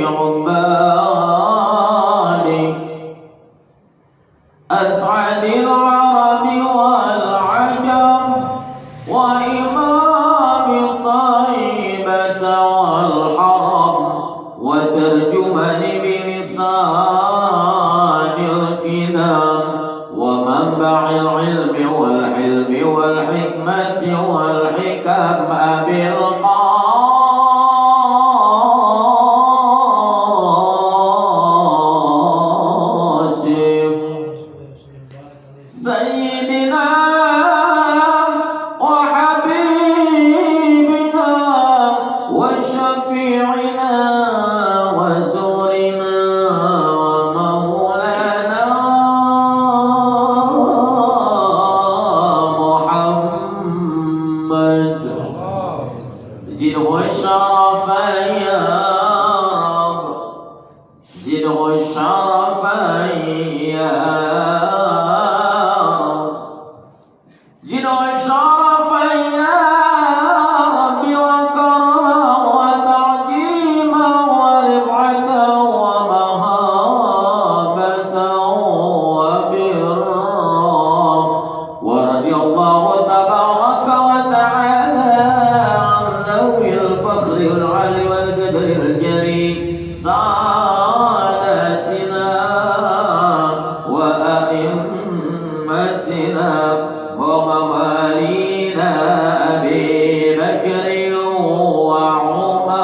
عبادك أسعد العرب والعجم وإمام طيبة والحرم وترجمن بلسان الكلام ومنبع العلم والحلم والحكمة والحكم أبي القاسم سيدنا وحبيبنا وشفيعنا وزورنا ومولانا محمد زده الشرف يا رب زده الشرف يا زده الشرف يا رب وكرما وتعظيما ورفعة ومهابة وبرا ورضي الله تبارك وتعالى عن ذوي الفخر والعلي والقدر الجليل ساداتنا وأئمتنا وموالينا أبي بكر وعمر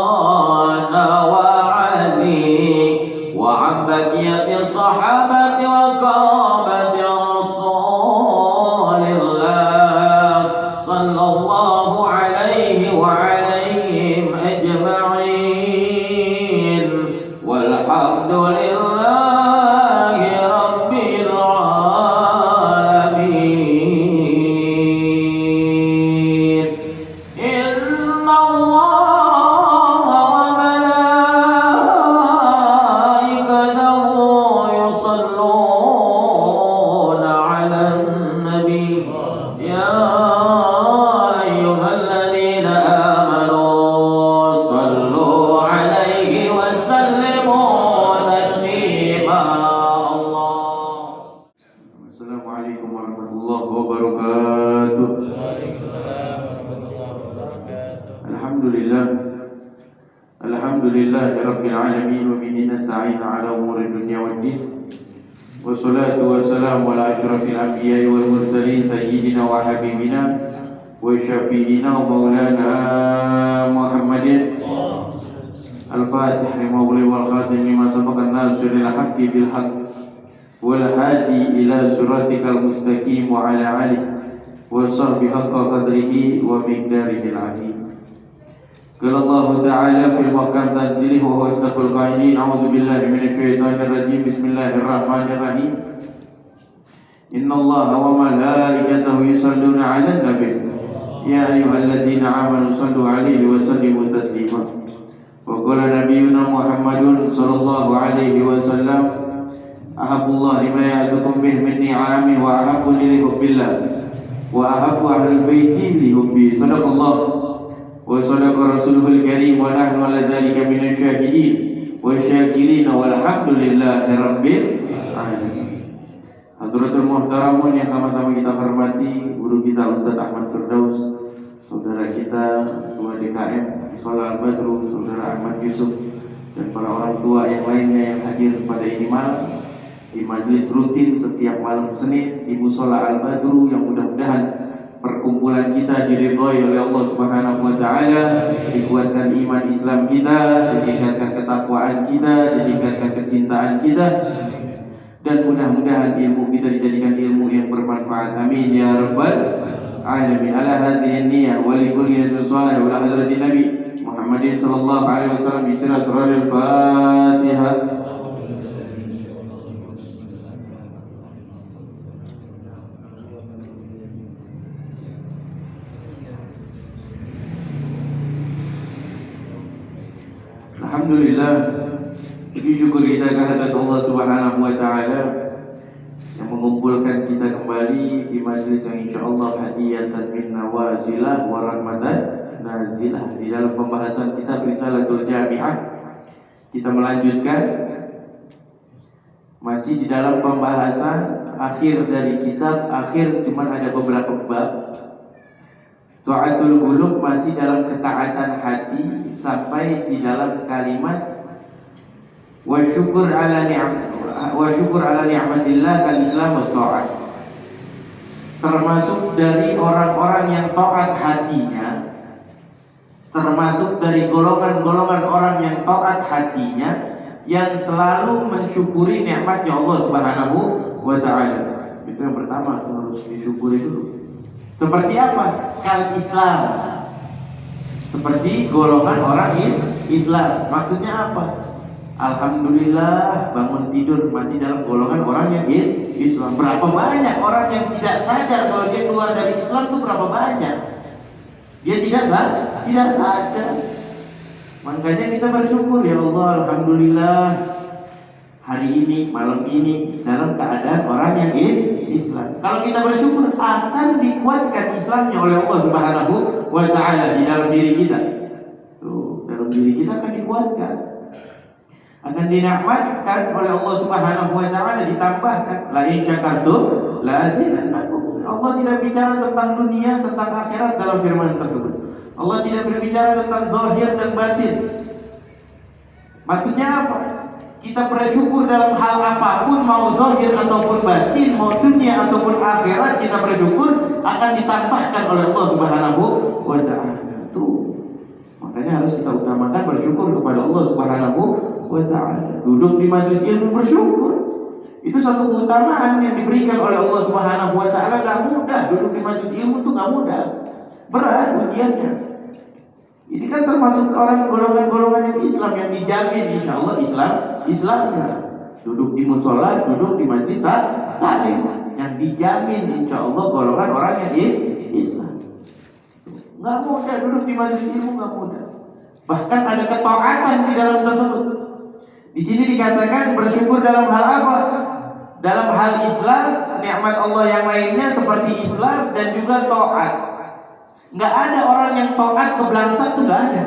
وعثمان وعلي وعن بقية الصحابة وقرابة رسول الله صلى الله عليه وعليهم أجمعين والحمد لله رب العالمين إن الله وملائكته يصلون على النبي يا أيها الذين آمنوا صلوا عليه وسلموا تسليما السلام عليكم ورحمة الله وبركاته. الحمد لله رب العالمين وبه نستعين على أمور الدنيا والدين والصلاة والسلام على أشرف الأنبياء والمرسلين سيدنا وحبيبنا وشفيعنا ومولانا محمد الفاتح لما أغلق والخاتم لما سبق الناصر الحق بالحق والهادي إلى صراطك المستقيم وعلى آله وصحبه حق قدره ومقداره العظيم. قال الله تعالى في المحكم تنزيله وهو أصدق القائلين أعوذ بالله من الشيطان الرجيم بسم الله الرحمن الرحيم إن الله وملائكته يصلون على النبي يا أيها الذين آمنوا صلوا عليه وسلموا تسليما وقال نبينا محمد صلى الله عليه وسلم أحب الله لما يعظكم به من نعمه وأحبني لحب الله وأحب أهل البيت لحبي صدق الله وصدق رسوله الكريم ونحن على ذلك من الشاهدين والشاكرين والحمد لله رب العالمين. Hadratul muhtaramun yang sama-sama kita hormati, guru kita Ustaz Ahmad Firdaus, saudara kita Ketua DKM Shalah Al-Badru, saudara Ahmad Yusuf, dan para orang tua yang lainnya yang hadir pada ini malam di majelis rutin setiap malam Senin di Shalah Al-Badru, yang mudah-mudahan perkumpulan kita diridhoi oleh Allah Subhanahu wa taala, dikuatkan iman Islam kita, ditingkatkan ketakwaan kita, ditingkatkan kecintaan kita, dan mudah-mudahan ilmu kita dijadikan ilmu yang bermanfaat. Amin ya rabbal alamin. Ala hadhihi niyyah wa li kulli yadin salih wa ala hadratin nabi Muhammadin sallallahu alaihi wasallam bi surah al-Fatihah. Alhamdulillah, puji syukur kita kehadirat Allah Subhanahu wa taala yang mengumpulkan kita kembali di majelis yang insyaallah hadiyatan min nawazilah wa rahmatan nazilah. Di dalam pembahasan kitab Risalatul Jami'ah, kita melanjutkan masih di dalam pembahasan akhir dari kitab. Akhir cuman ada beberapa bab. Ta'atul qulub masih dalam ketaatan hati sampai di dalam kalimat wa syukur ala ni'matillah kal islam wa ta'at. Termasuk dari orang-orang yang taat hatinya, termasuk dari golongan-golongan orang yang taat hatinya, yang selalu mensyukuri nikmatnya Allah Subhanahu wa ta'ala. Itu yang pertama, harus disyukuri dulu. Seperti apa? Kal Islam, seperti golongan orang Islam. Maksudnya apa? Alhamdulillah bangun tidur masih dalam golongan orang yang Islam. Berapa banyak orang yang tidak sadar kalau dia keluar dari Islam itu berapa banyak? Dia tidak sadar. Makanya kita bersyukur, ya Allah, alhamdulillah hari ini, malam ini dalam keadaan orang yang Islam. Kalau kita bersyukur, akan dikuatkan Islamnya oleh Allah Subhanahu wa ta'ala di dalam diri kita. Tuh, dalam diri kita akan dikuatkan, akan dinikmatkan oleh Allah Subhanahu wa ta'ala, ditambahkan la in syakartum la azidannakum. Allah tidak bicara tentang dunia, tentang akhirat dalam firman tersebut. Allah tidak berbicara tentang zahir dan batin. Maksudnya apa? Kita bersyukur dalam hal apapun, mau zahir ataupun batin, mau dunia ataupun akhirat, kita bersyukur akan ditambahkan oleh Allah Subhanahu wa ta'ala. Tuh. Makanya harus kita utamakan bersyukur kepada Allah Subhanahu wa ta'ala. Duduk di majelis ilmu bersyukur. Itu satu keutamaan yang diberikan oleh Allah Subhanahu wa ta'ala. Gak mudah duduk di majelis ilmu, itu gak mudah. Berat ujiannya. Ini kan termasuk orang golongan-golongan yang Islam yang dijamin insyaallah Islamnya. Duduk di musola, duduk di majelis taklim, yang dijamin insyaallah golongan orang yang Islam. Nggak mudah duduk di majelis ilmu, nggak mudah. Bahkan ada ketaatan di dalam tersebut. Di sini dikatakan bersyukur dalam hal apa? Dalam hal Islam, nikmat Allah yang lainnya seperti Islam dan juga taat. Nggak ada orang yang taat ke belangsak, itu nggak ada.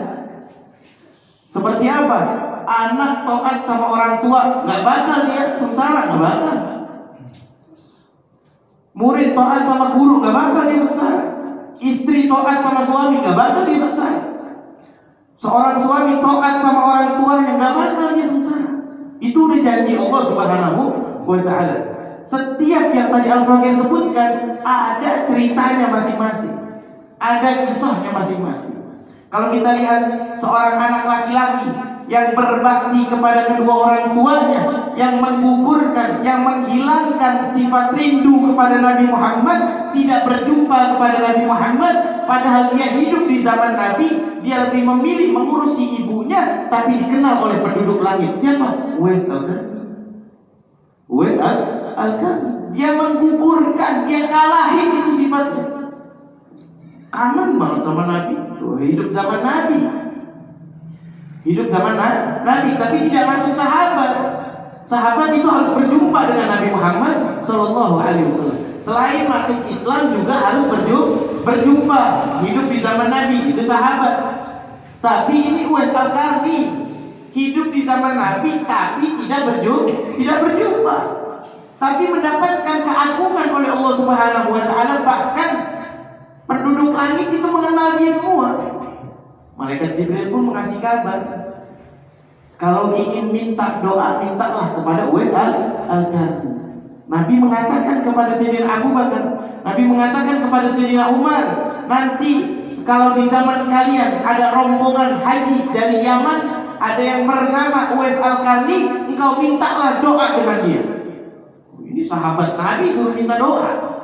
Seperti apa? Anak taat sama orang tua, nggak bakal dia sengsara, nggak bakal. Murid taat sama guru, nggak bakal dia sengsara. Istri taat sama suami, nggak bakal dia sengsara. Seorang suami taat sama orang tuanya, nggak bakal dia sengsara. Itu udah janji Allah Subhanahu wa ta'ala. Setiap yang tadi Al-Fakir sebutkan ada ceritanya masing-masing, ada kisahnya masing-masing. Kalau kita lihat seorang anak laki-laki yang berbakti kepada kedua orang tuanya, yang menggugurkan, yang menghilangkan sifat rindu kepada Nabi Muhammad, tidak berjumpa kepada Nabi Muhammad, padahal dia hidup di zaman Nabi, dia lebih memilih mengurusi ibunya, tapi dikenal oleh penduduk langit. Siapa? Uwais Al-Qarni. Uwais Al-Qarni. Dia menggugurkan, dia kalahin, itu sifatnya. Aman banget sama Nabi. Tuh, hidup zaman Nabi. Hidup zaman Nabi, tapi tidak masuk sahabat. Sahabat itu harus berjumpa dengan Nabi Muhammad Sallallahu Alaihi Wasallam. Selain masuk Islam juga harus berjumpa. Hidup di zaman Nabi, itu sahabat. Tapi ini Uwais Al-Qarni hidup di zaman Nabi, tapi tidak berjumpa. Tapi mendapatkan keagungan oleh Allah Subhanahu Wa Taala. Bahkan penduduk langit itu mengenal dia semua. Malaikat Jibril pun mengasih kabar, kalau ingin minta doa, mintalah kepada Uwais Al-Qarni. Nabi mengatakan kepada Sayyidina Abu Bakar, Nabi mengatakan kepada Sayyidina Umar, nanti kalau di zaman kalian ada rombongan haji dari Yaman, ada yang bernama Uwais Al-Qarni, engkau mintalah doa dengan dia. Ini sahabat Nabi suruh minta doa.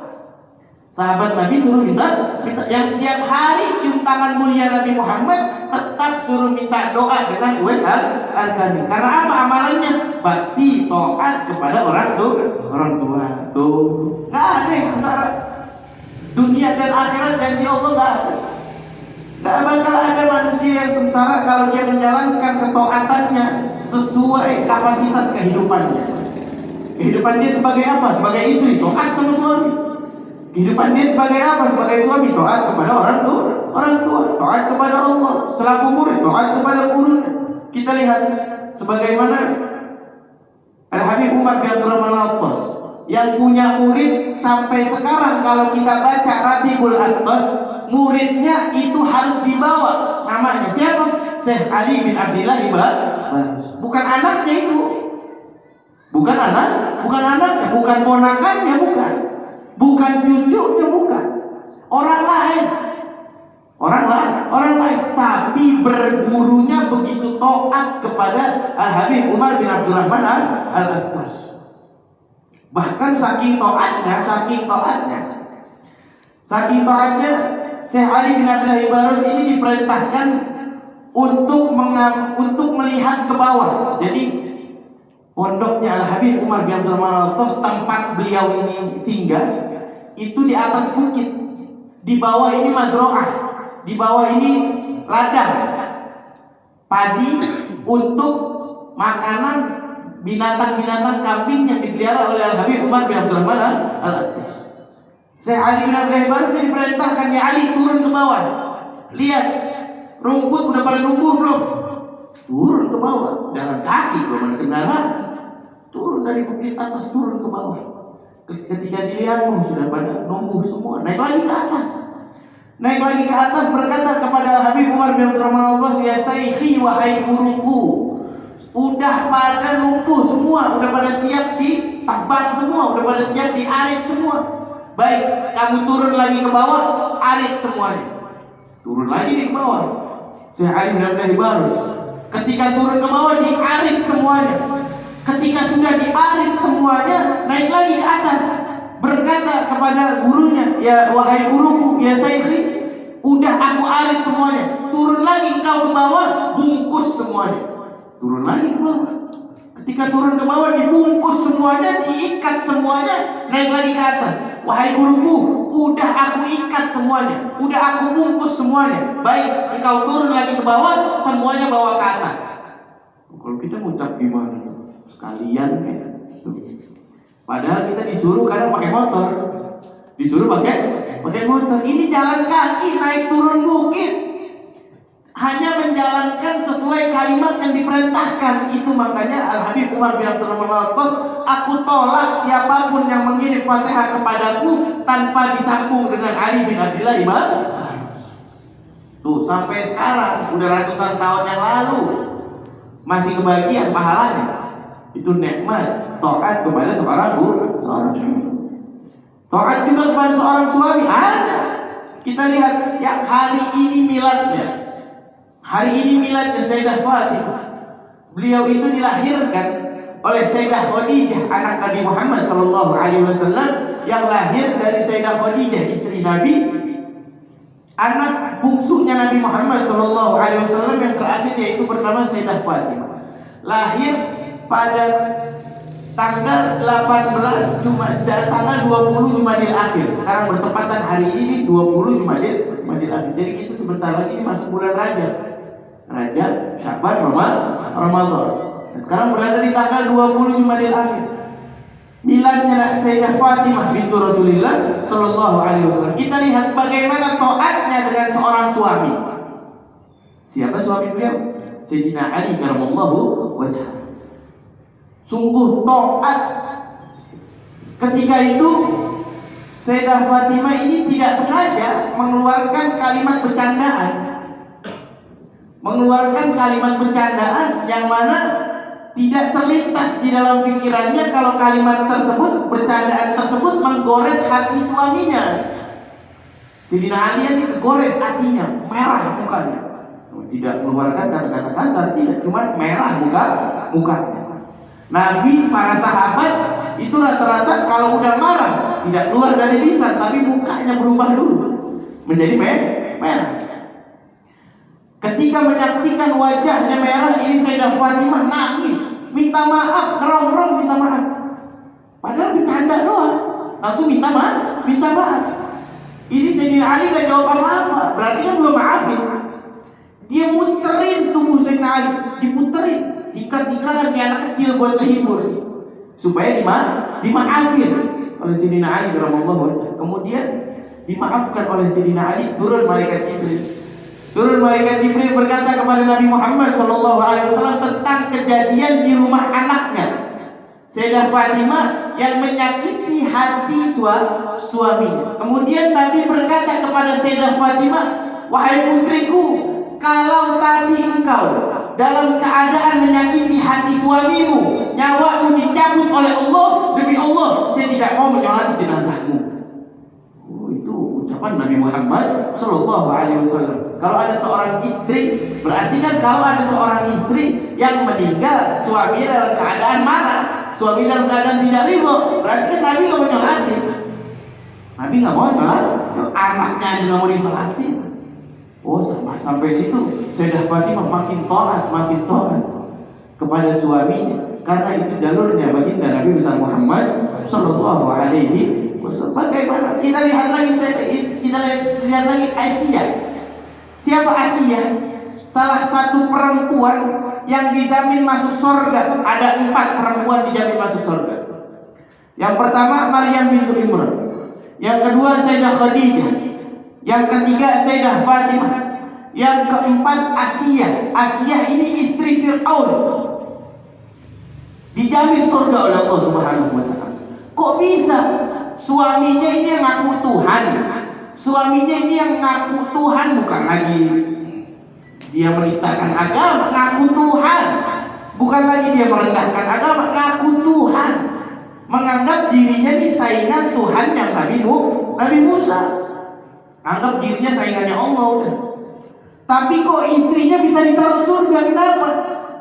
Sahabat Nabi suruh minta, yang tiap hari cium tangan mulia Nabi Muhammad tetap suruh minta doa dengan Uwais Al-Qarni. Karena apa amalannya? Bakti, taat kepada orang tua. Tuh, nggak ada yang sengsara. Dunia dan akhirat janji Allah nggak ada. Nggak bakal ada manusia yang sengsara kalau dia menjalankan ketaatannya sesuai kapasitas kehidupannya. Kehidupan dia sebagai apa? Sebagai istri, taat sama suami. Kehidupan dia sebagai apa? Sebagai suami, taat kepada orang tua, taat kepada Allah. Selaku murid, taat kepada gurunya. Kita lihat sebagaimana Al-Habib Umar bin Abdurrahman Al-Attas yang punya murid sampai sekarang kalau kita baca Ratibul Attas, muridnya itu harus dibawa. Namanya siapa? Syekh Ali bin Abdillah Barus. Bukan anaknya itu. Bukan anaknya, bukan ponakannya, bukan cucunya, bukan. Orang lain. Tapi bergurunya begitu taat kepada Al-Habib Umar bin Abdurrahman Al-Attas. Bahkan saking taatnya Syekh Ali bin Abdillah Barus ini diperintahkan untuk melihat ke bawah. Jadi pondoknya Al-Habib Umar bin Abdurrahman Al-Attas, tempat beliau ini singgah, itu di atas bukit. Di bawah ini mazro'ah, di bawah ini ladang padi untuk makanan binatang-binatang kambing yang dipelihara oleh Al-Habib Umar bin Abdurrahman Al-Attas. Syekh Ali bin Abdillah Barus diperintahkan, ya Ali, turun ke bawah. Lihat, rumput udah pada numbuh belum? Turun ke bawah, jalan kaki, belum ada kendaraan. Turun dari bukit atas, turun ke bawah. Ketika dilihat, sudah pada numbuh semua. Naik lagi ke atas, berkata kepada Al-Habib Umar bin Abdurrahman Al-Attas, ya Sayyidi, wahai guruku, udah pada numbuh semua, udah pada siap ditebang semua, udah pada siap diarit semua. Baik, kamu turun lagi ke bawah, arit semuanya. Turun lagi ke bawah. Syekh Ali bin Abdillah Barus ketika turun ke bawah diarit semuanya. Ketika sudah diarit semuanya, naik lagi ke atas, berkata kepada gurunya, ya wahai guruku, ya Sayyidi, udah aku arit semuanya. Turun lagi kau ke bawah, bungkus semuanya. Turun lagi ke bawah. Ketika turun ke bawah dibungkus semuanya, diikat semuanya, naik lagi ke atas. Wahai guruku, udah aku ikat semuanya, udah aku bungkus semuanya. Baik, engkau turun lagi ke bawah, semuanya bawa ke atas. Kalau kita ngucap gimana? Sekalian ya. Padahal kita disuruh kadang pakai motor. Disuruh pakai motor. Ini jalan kaki naik turun bukit. Hanya menjalankan sesuai kalimat yang diperintahkan. Itu makanya Al-Habib Umar bin Abdurrahman Al-Attas, aku tolak siapapun yang mengirim Fatihah kepadaku tanpa disambung dengan Ali bin Abdillah Barus. Tuh, sampai sekarang udah ratusan tahun yang lalu masih kebagian pahalanya. Itu nikmat taat kepada seorang guru. Taat juga kepada seorang suami ada. Kita lihat yang hari ini miladnya. Hari ini miladnya Sayyidah Fatimah. Beliau itu dilahirkan oleh Sayyidah Khadijah, anak Nabi Muhammad SAW, yang lahir dari Sayyidah Khadijah, istri Nabi, anak bungsunya Nabi Muhammad SAW yang terakhir, yaitu bernama Sayyidah Fatimah. Lahir pada tanggal 18 tanggal 20 Jumadil Akhir. Sekarang bertepatan hari ini 20 Jumadil Akhir. Jadi kita sebentar lagi ini masuk bulan Rajab, Sya'ban, Ramadan. Sekarang berada di tanggal 20 Jumadil Akhir. Miladnya Sayyidah Fatimah bintu Rasulullah sallallahu alaihi wasallam. Kita lihat bagaimana taatnya dengan seorang suami. Siapa suami beliau? Sayyidina Ali karramallahu wajhah. Sungguh taat. Ketika itu Sayyidah Fatimah ini tidak sengaja mengeluarkan kalimat bercandaan yang mana tidak terlintas di dalam pikirannya kalau kalimat tersebut, bercandaan tersebut menggores hati suaminya. Sayyidina Ali ini kegores hatinya, merah mukanya. Tidak mengeluarkan kata-kata kasar, tidak, cuma merah mukanya. Nabi, para sahabat itu rata-rata kalau udah marah tidak keluar dari lisan, tapi mukanya berubah dulu menjadi merah. Ketika menyaksikan wajahnya merah ini, Sayyidah Fatimah nangis, minta maaf, ngerong-ngerong minta maaf. Padahal bercanda doang, langsung minta maaf. Ini Sayyidina Ali gak jawab apa-apa, berarti kan belum maafin. Dia muterin tubuh Sayyidina Ali, diputerin, ikat-ikatan kayak anak kecil buat terhibur, supaya dimaafin. oleh Sayyidina Ali radhiyallahu anhu. Kemudian dimaafkan oleh Sayyidina Ali, turun malaikat Jibril. Turun malaikat Jibril berkata kepada Nabi Muhammad sallallahu alaihi wasallam tentang kejadian di rumah anaknya, Sayyidah Fatimah, yang menyakiti hati suaminya. Kemudian Nabi berkata kepada Sayyidah Fatimah, wahai putriku, kalau tadi engkau dalam keadaan menyakiti hati suamimu, nyawamu dicabut oleh Allah, demi Allah saya tidak mau menyolati jenazahmu. Oh, itu ucapan Nabi Muhammad sallallahu alaihi wasallam. Kalau ada seorang istri, berarti kan kalau ada seorang istri yang meninggal, suami dalam keadaan marah, suami dalam keadaan tidak ridho, berarti kan Nabi nggak mau nyolatin. Nabi nggak mau nyolatin, anaknya aja nggak mau disolatin. Oh, sampai situ Sayyidah Fatimah makin taat kepada suaminya, karena itu jalurnya baginda Nabi besar Muhammad sallallahu alaihi wasallam. Bagaimana? Kita lihat lagi Aisyah. Siapa Aisyah? Salah satu perempuan yang dijamin masuk surga. Ada 4 perempuan dijamin masuk surga. Yang pertama Maryam bintu Imran, yang kedua Sayyidah Khadijah, yang ketiga Sayyidah Fatimah, yang keempat Asiyah ini istri Fir'aun, dijamin surga oleh Allah Subhanahu wa taala. Kok bisa? Suaminya ini yang ngaku Tuhan. Suaminya ini yang ngaku Tuhan, bukan lagi dia menistakan agama, ngaku Tuhan. Bukan lagi dia merendahkan agama, ngaku Tuhan. Menganggap dirinya ini saingan Tuhan yang Nabi Musa. Anggap dirinya saingannya Allah udah. Tapi kok istrinya bisa ditaruh surga? Kenapa?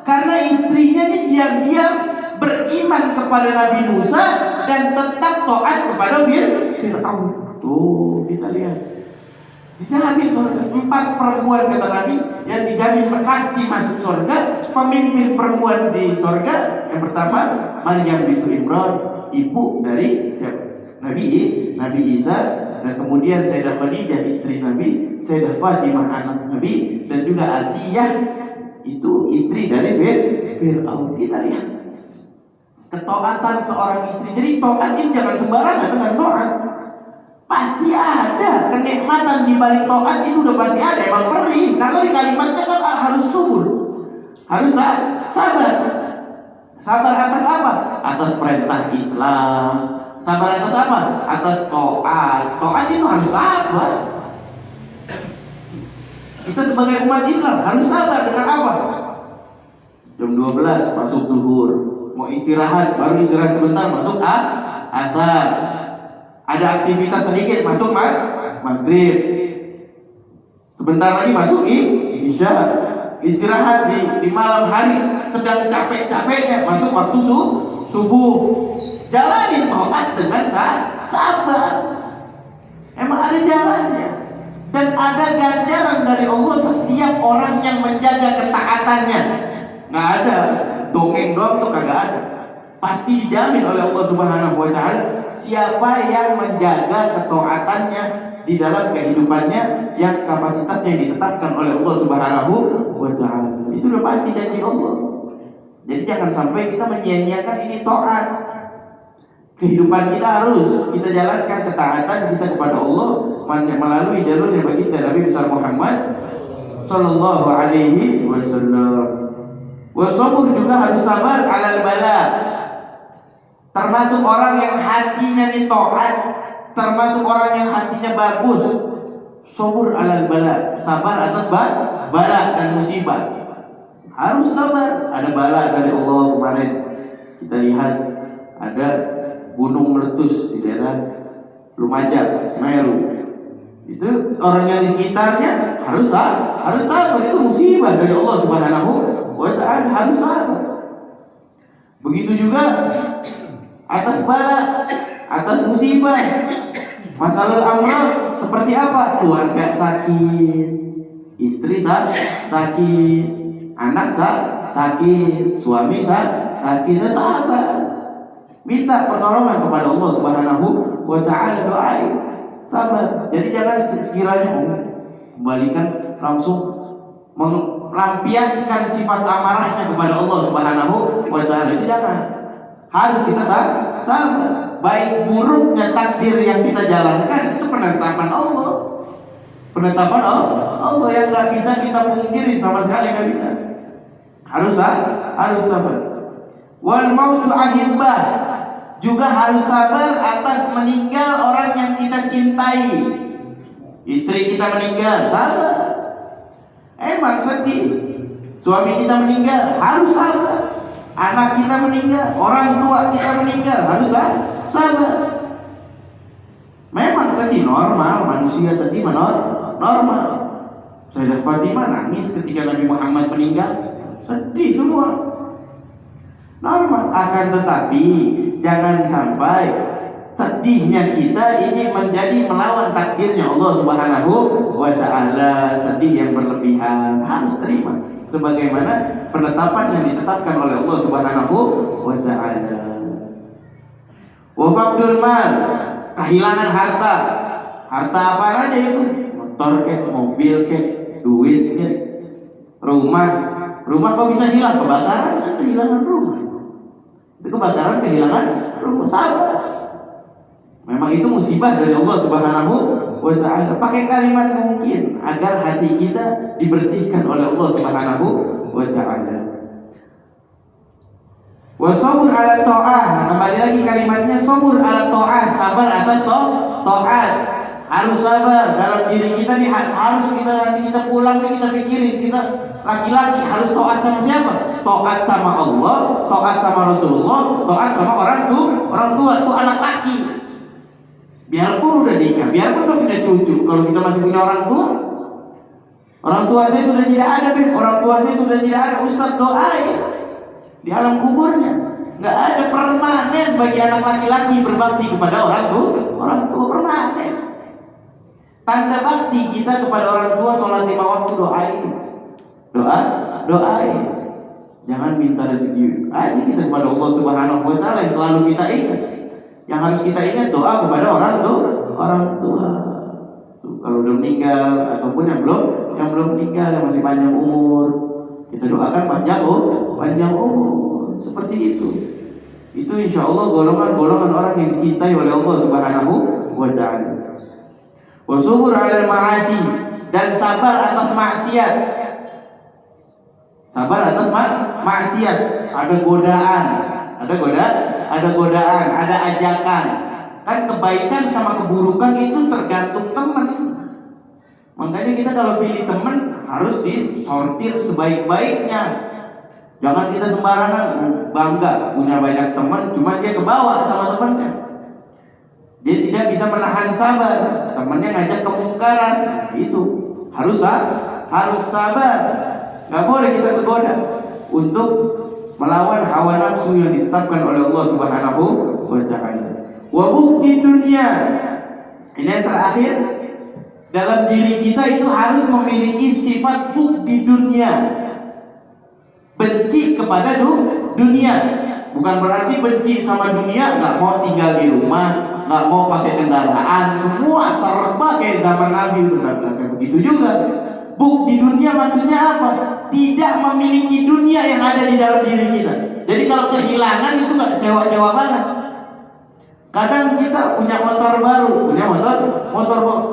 Karena istrinya ini diam-diam beriman kepada Nabi Musa dan tetap taat kepada Fir'aun. Tuh, kita lihat. Dijamin surga. 4 perempuan kata Nabi yang dijamin pasti masuk surga. Pemimpin perempuan di surga yang pertama Maryam bintu Imran, ibu dari Nabi Isa, dan kemudian Sayyidah Khadijah istri Nabi, Sayyidah Fatimah anak Nabi, dan juga Asiyah itu istri dari Fir'aun. Kita lihat ketaatan seorang istri. Jadi taat ini jangan sembarangan dengan taat. Pasti ada kenikmatan di balik taat, itu udah pasti ada. Emang perih, karena di kalimatnya kan harus subur, harus sabar. Sabar atas apa? Atas perintah Islam. Sabar atas apa? Atas taat. Taat itu harus sabar. Kita sebagai umat Islam harus sabar dengan apa? Jam 12 masuk zuhur, mau istirahat, baru istirahat sebentar masuk asar. Ada aktivitas sedikit masuk maghrib. Sebentar lagi masuk isya. Istirahat di malam hari, sedang capek-capeknya masuk waktu subuh. Jalani taat dengan sabar. Emang ada jalannya. Dan ada ganjaran dari Allah setiap orang yang menjaga ketaatannya. Nggak ada dongeng doang tuh, kagak ada. Pasti dijamin oleh Allah Subhanahu wa taala siapa yang menjaga ketaatannya di dalam kehidupannya yang kapasitasnya ditetapkan oleh Allah Subhanahu wa taala. Itu udah pasti janji Allah. Jadi jangan sampai kita menyia-nyiakan ini taat. Kehidupan kita harus kita jalankan ketaatan kita kepada Allah melalui jalur yang baginda Nabi besar Muhammad sallallahu alaihi wasallam. Wasabur juga harus sabar alal bala. Termasuk orang yang hatinya ini taat, termasuk orang yang hatinya bagus. Sabur alal bala, sabar atas bala dan musibah. Harus sabar. Ada bala dari Allah kemarin. Kita lihat ada gunung meletus di daerah Lumajang, Semeru. Itu orang yang di sekitarnya harus sabar. Itu musibah dari Allah Subhanahu wa taala, harus sabar. Begitu juga atas bala, atas musibah, masalah amrah seperti apa? Keluarga sakit, istri sakit, anak sakit, suami sakit, sabar. Minta pertolongan kepada Allah Subhanahu wa taala, doain, sabar. Jadi jangan sekiranya kembalikan langsung melampiaskan sifat amarahnya kepada Allah Subhanahu wa taala. Itu jangan. Harus kita sabar. baik buruknya takdir yang kita jalankan itu penetapan Allah. Penetapan Allah yang nggak bisa kita pungkiri sama sekali, nggak bisa. Harus sabar. Wal mautu ahibbah, juga harus sabar atas meninggal orang yang kita cintai. Istri kita meninggal, sabar. Emang sedih. Suami kita meninggal, harus sabar. Anak kita meninggal, orang tua kita meninggal, harus sabar. Memang sedih, normal, manusia sedih normal. Sayyidah Fatimah nangis ketika Nabi Muhammad meninggal, sedih semua, normal. Akan tetapi jangan sampai sedihnya kita ini menjadi melawan takdirnya Allah Subhanahu wa Ta'ala. Sedih yang berlebihan harus terima sebagaimana penetapan yang ditetapkan oleh Allah Subhanahu wa Ta'ala. Wa faqdul mal, kehilangan harta. Harta apa aja itu? Motor kek, mobil kek, duit kek, rumah. Rumah kok bisa hilang? Kebakaran kan kehilangan rumah. Itu kebakaran kehilangan rumah. Sabar. Memang itu musibah dari Allah Subhanahu wa Ta'ala. Pakai kalimat mungkin agar hati kita dibersihkan oleh Allah Subhanahu wa Ta'ala. Wa sabur ala ta'ah. Kembali lagi kalimatnya, sabur ala ta'ah, sabar atas ta'at. Harus sabar dalam diri kita nih, harus kita nanti kita pulang nih kita pikirin, kita laki-laki harus taat sama siapa? Taat sama Allah, taat sama Rasulullah, taat sama orang tua itu anak laki. Biarpun udah nikah, biarpun udah punya cucu, kalau kita masih punya orang tua saya sudah tidak ada, orang tua saya sudah tidak ada, Ustaz doain di alam kuburnya. Nggak ada permanen bagi anak laki-laki berbakti kepada orang tua permanen. Tanda bakti kita kepada orang tua, sholat 5 waktu, doain. Jangan minta rezeki aja kita kepada Allah Subhanahu wa Ta'ala yang selalu kita ingat. Yang harus kita ingat doa kepada orang tua. Kalau udah meninggal ataupun yang belum meninggal, yang masih panjang umur, kita doakan panjang umur. Seperti itu. Itu insya Allah golongan orang yang dicintai oleh Allah Subhanahu wa Ta'ala. Wasubur 'alal ma'asi, dan sabar atas maksiat. Sabar atas maksiat. Ada godaan, ada ajakan. Kan kebaikan sama keburukan itu tergantung teman. Makanya kita kalau pilih teman harus disortir sebaik-baiknya. Jangan kita sembarangan bangga punya banyak teman, cuma dia ke bawah sama temannya. Dia tidak bisa menahan sabar, temannya ngajak kemungkaran, itu harus sabar. Gak boleh kita tergoda untuk melawan hawa nafsu yang ditetapkan oleh Allah Subhanahu wa Ta'ala. Wa bukti dunia, ini yang terakhir, dalam diri kita itu harus memiliki sifat bukti dunia, benci kepada dunia. Bukan berarti benci sama dunia, nggak mau tinggal di rumah, nggak mau pakai kendaraan, semua serba kayak zaman Nabi. Kayak begitu juga. Bukti dunia maksudnya apa? Tidak memiliki dunia yang ada di dalam diri kita. Jadi kalau kehilangan itu nggak kecewa-kecewa banget. Kadang kita punya motor baru,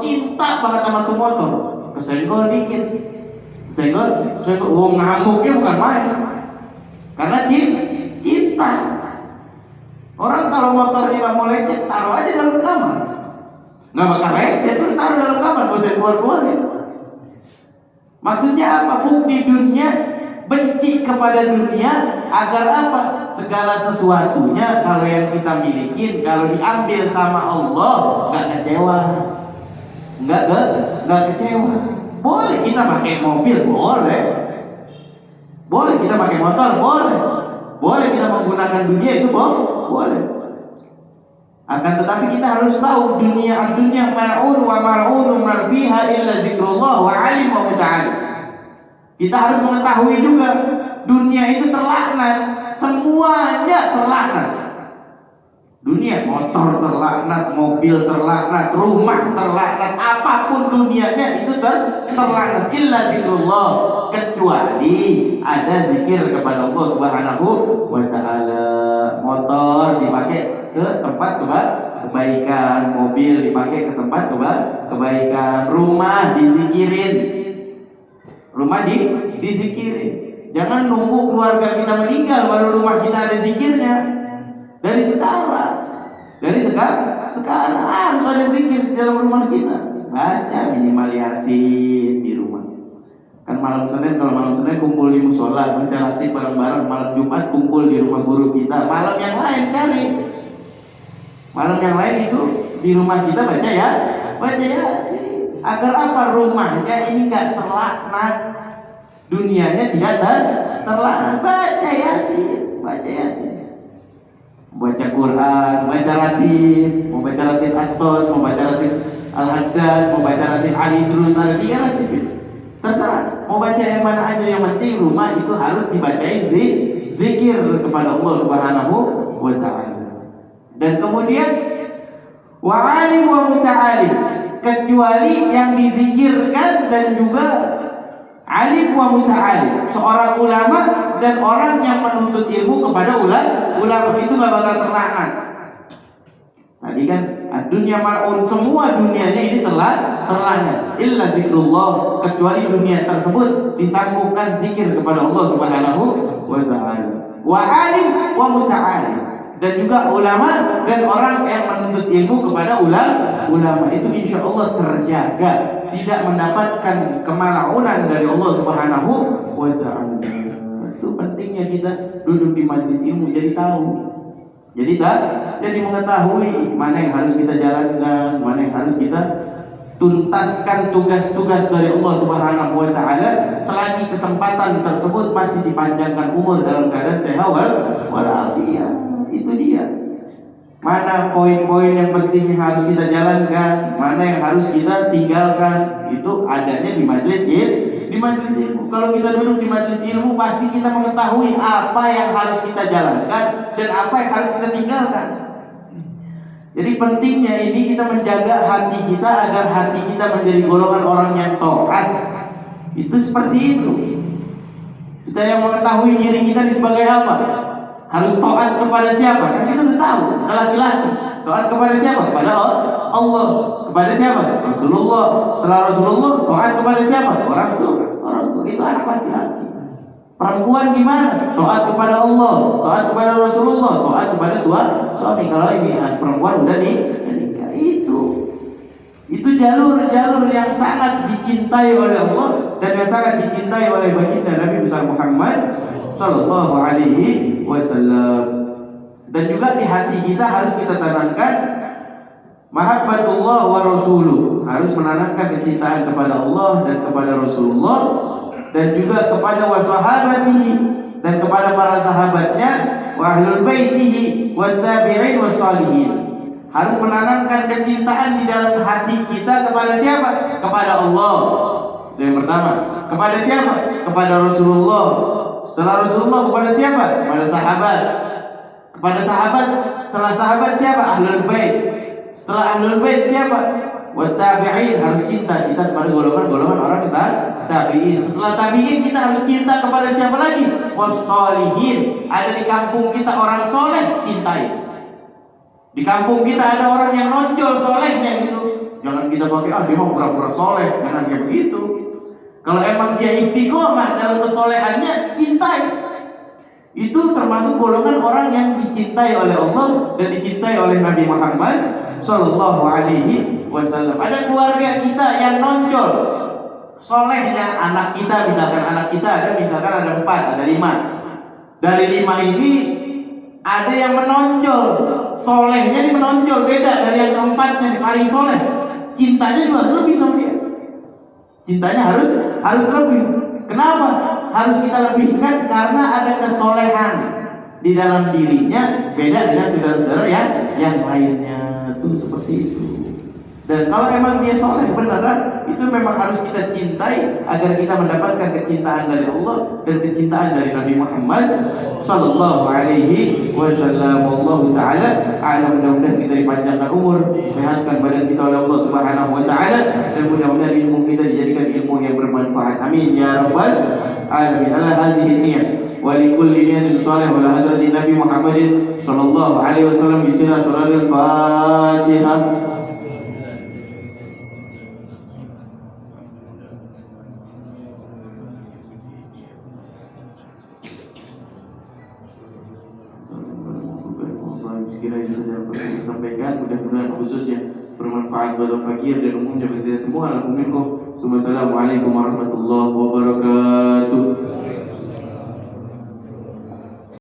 cinta banget sama tuh motor, kesenggol dikit, ngamuknya bukan main, karena cinta. Orang kalau motornya nggak mau lecet, taruh aja dalam kamar. Nggak bakal lecet, tuh taruh dalam kamar, gak usah keluar-keluarin. Maksudnya apa? Bukti dunia, benci kepada dunia, agar apa? Segala sesuatunya kalau yang kita miliki, kalau diambil sama Allah, nggak kecewa, nggak kecewa. Boleh kita pakai mobil, boleh kita pakai motor, boleh kita menggunakan dunia itu, boleh. Akan tetapi kita harus tahu dunia mal'un wa mal'unun ma fiha illa dzikrullah wa 'alim wa muta'al. Kita harus mengetahui juga dunia itu terlaknat, semuanya terlaknat. Dunia, motor terlaknat, mobil terlaknat, rumah terlaknat, apapun dunianya itu terlaknat illa dzikrullah, kecuali ada zikir kepada Allah Subhanahu wa Ta'ala. motor dipakai ke tempat kebaikan, mobil dipakai ke tempat kebaikan, rumah dizikirin, dizikirin. Jangan nunggu keluarga kita meninggal baru rumah kita ada zikirnya. Dari sekarang harus ada zikir di dalam rumah kita. Baca minimal Yasin di rumah. Kan malam Senin, kalau malam Senin kumpul di musola, baca ratib bareng-bareng. Malam Jumat kumpul di rumah guru kita. Malam yang lain kali. Malam yang lain itu di rumah kita baca Yasin. Agar apa? Rumahnya ini enggak terlaknat, dunianya tidak terlaknat. Baca Yasin. Baca Quran, baca ratib, mau baca ratib Atos, mau baca ratib Al-Haddad, mau baca ratib Ali terus, ada 3 ratib itu. Terserah, mau baca yang mana aja, yang penting rumah itu harus dibacain zikir kepada Allah Subhanahu wa ta'ala. Dan kemudian wa alim wa muta'alim, kecuali yang dizikirkan dan juga alim wa muta'alim, seorang ulama dan orang yang menuntut ilmu kepada ulama itu gak bakal terlaknat. Tadi kan dunia mal'un, semua dunianya ini terlaknat. Illa zikrullah, kecuali dunia tersebut disambungkan zikir kepada Allah Subhanahu wa ta'ala. Wa alim wa muta'alim, dan juga ulama dan orang yang menuntut ilmu kepada ulama itu insya Allah terjaga, tidak mendapatkan kemalaunan dari Allah Subhanahu wa ta'ala. Itu pentingnya kita duduk di majelis ilmu, jadi tahu, jadi mengetahui mana yang harus kita jalankan, mana yang harus kita tuntaskan tugas-tugas dari Allah Subhanahu wa ta'ala selagi kesempatan tersebut masih dipanjangkan umur dalam keadaan sehat walafiat. Itu dia. Mana poin-poin yang penting yang harus kita jalankan, mana yang harus kita tinggalkan, itu adanya di majelis ilmu. Kalau kita duduk di majelis ilmu, pasti kita mengetahui apa yang harus kita jalankan dan apa yang harus kita tinggalkan. Jadi pentingnya ini kita menjaga hati kita agar hati kita menjadi golongan orang yang taat. Itu seperti itu. Kita yang mengetahui diri kita sebagai apa, harus taat kepada siapa? Kan kita sudah tahu. Laki-laki taat kepada siapa? Kepada Allah. Kepada siapa? Rasulullah. Setelah Rasulullah taat kepada siapa? Orang tua. Itu anak laki-laki. Perempuan gimana? Taat kepada Allah, taat kepada Rasulullah, taat kepada suami. Kalau ini perempuan udah nikah, itu jalur-jalur yang sangat dicintai oleh Allah dan yang sangat dicintai oleh baginda Nabi besar Muhammad Sallallahu Alaihi Wasallam. Dan juga di hati kita harus kita tanamkan mahabbatullah wa rasuluh, harus menanamkan kecintaan kepada Allah dan kepada Rasulullah, dan juga kepada wasahabatihi, dan kepada para sahabatnya, wa ahlul baitihi wa tabi'in wa salihin. Harus menanamkan kecintaan di dalam hati kita kepada siapa? Kepada Allah. Itu yang pertama. Kepada siapa? Kepada Rasulullah. Setelah Rasulullah kepada siapa? Kepada sahabat. Kepada sahabat, setelah sahabat siapa? Ahlul bait. Setelah ahlul bait siapa? Wa tabi'in, harus cinta kita kepada golongan-golongan orang tabi'in. Setelah tabi'in kita harus cinta kepada siapa lagi? Wassalihin. Ada di kampung kita orang soleh, cintai. Di kampung kita ada orang yang nonjol solehnya gitu, jangan kita pakai dia mau pura-pura soleh, jangan kayak begitu. Kalau emang dia istiqomah dalam kesolehannya, cintai. Itu termasuk golongan orang yang dicintai oleh Allah dan dicintai oleh Nabi Muhammad Sallallahu Alaihi Wasallam. Ada keluarga kita yang nonjol solehnya, anak kita ada misalkan ada 4, ada 5. Dari 5 ini ada yang menonjol, solehnya ini menonjol, beda dari yang keempatnya, paling soleh. Cintanya juga harus lebih sama dia. Cintanya harus lebih. Kenapa? Harus kita lebihkan karena ada kesolehan di dalam dirinya, beda dengan saudara-saudara yang lainnya. Tuh seperti itu. Dan kalau memang dia soleh beneran, itu memang harus kita cintai agar kita mendapatkan kecintaan dari Allah dan kecintaan dari Nabi Muhammad Sallallahu Alaihi Wasallam. Wallahu Taala a'lam. Mudah-mudahan kita dipanjangkan umur, disehatkan badan kita oleh Allah Subhanahu Wa Taala, dan mudah-mudahan ilmu kita dijadikan ilmu yang bermanfaat. Amin ya rabbal alamin. Ala hadhihi niyyah ولكل نية صالح ولا حضرة النبي محمد صلى الله عليه وسلم بسر أسرار الفاتحة. Sekiranya bisa dapat sampaikan, mudah-mudahan khususnya bermanfaat bagi fakir dan umumnya bagi kita semua. Assalamualaikum warahmatullahi wabarakatuh.